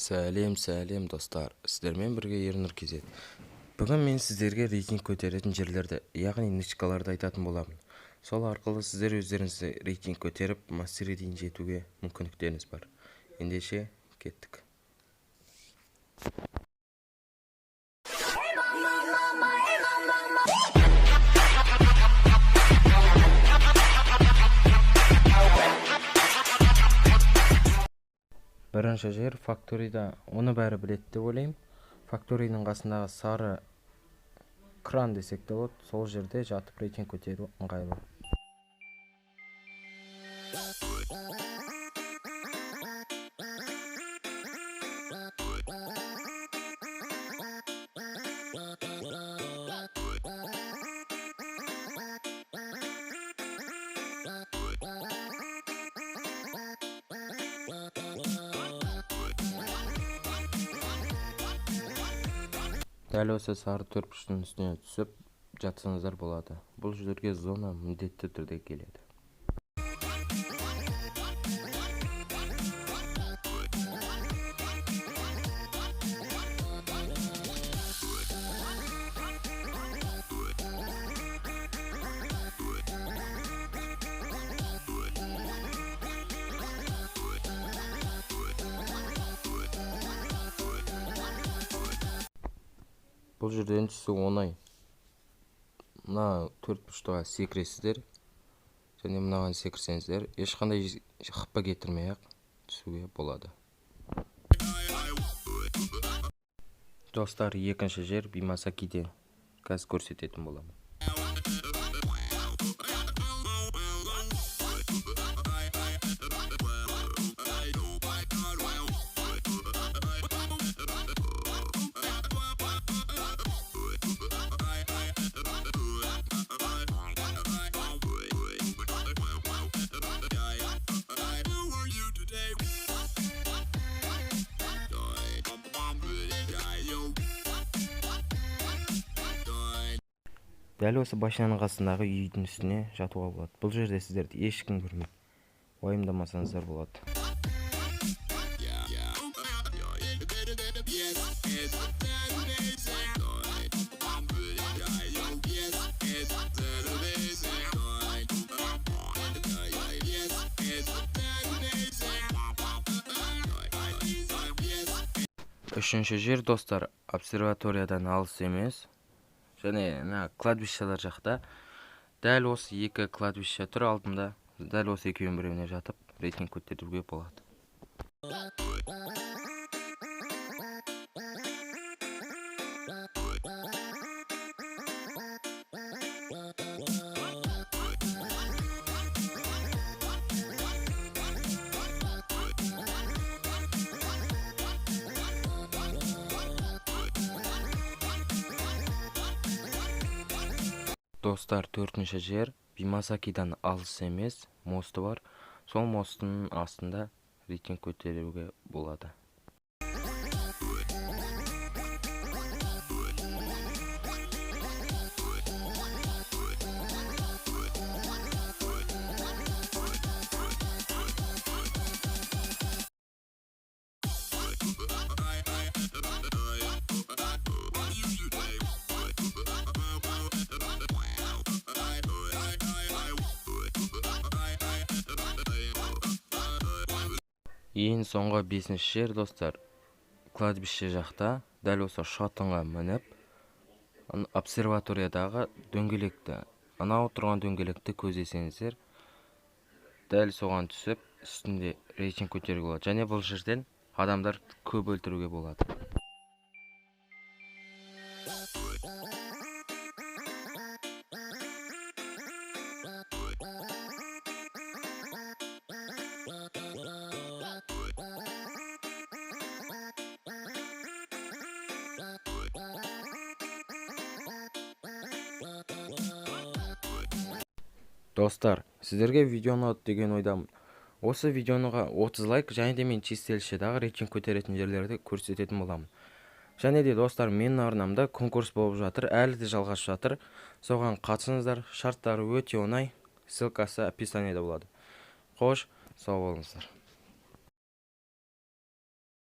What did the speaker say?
Сәлем достар, сіздермен бірге Ернұр кезет. Бүгін мен сіздерге рейтинг көтеретін жерлерді, яғни нышкаларды айтатын боламын. Сол арқылы сіздер өздеріңізді рейтинг көтеріп, мастерге дейін жетуге мүмкіндіктеріңіз бар. Ендеше кеттік. Бірінші жер Factory'да, оны бәрі біледі деп ойлаймын. Factory'нің қасындағы сары кран десек те болады, сол жерде жатып рейтинг көтеру ыңғайлы. Дәл осы сары төртбұрыштың үстіне түсіп жатсаңыздар болады. Бұл жерге зона міндетті түрде келеді. Бұл жерден түсу оңай. Мына төртбұрыштыға секіресіздер, және мынаған секірсеңіздер, ешқандай қыппа кетірмей-ақ түсуге болады. Достар, екінші жер Бимасакиде. Қазір көрсететін боламын. Дәл осы башинаның қасындағы үйдің үстіне жатуға болады. Бұл жерде сіздерді ешкім көрмейді. Уайымдамасаңыздар болады. Үшінші жер, достар, обсерваториядан алыс емес. Және кладбищелер жақта. Дәл осы екі кладбище тұр алдымда. Дәл осы екеуінің біреуіне жатып рейтинг көтеруге болады. Достар, төртінші жер Бимасакидан алыс емес, мосты бар. Сол мостың астында рейтинг көтеруге болады. Ең соңғы бесінші жер, достар, кладбище жақта. Дәл осы шатынға мініп, обсерваториядағы дөңгелекті, анау тұрған дөңгелекті көздесеңіздер, дәл соған түсіп, үстінде рейтинг көтеруге болады. Және бұл жерден адамдар көп өлтіруге болады. Достар, сіздерге видео ұнады деген ойдамын. Осы видеоға 30 лайк және де мен чистилищедағы рейтинг көтеретін жерлерді көрсететін боламын. Және де достар, менің арнамда конкурс болып жатыр, әлі де жалғасып жатыр. Соған қатысыңыздар, шарттары өте оңай. Ссылкасы описаниеда болады. Қош, сау болыңыздар.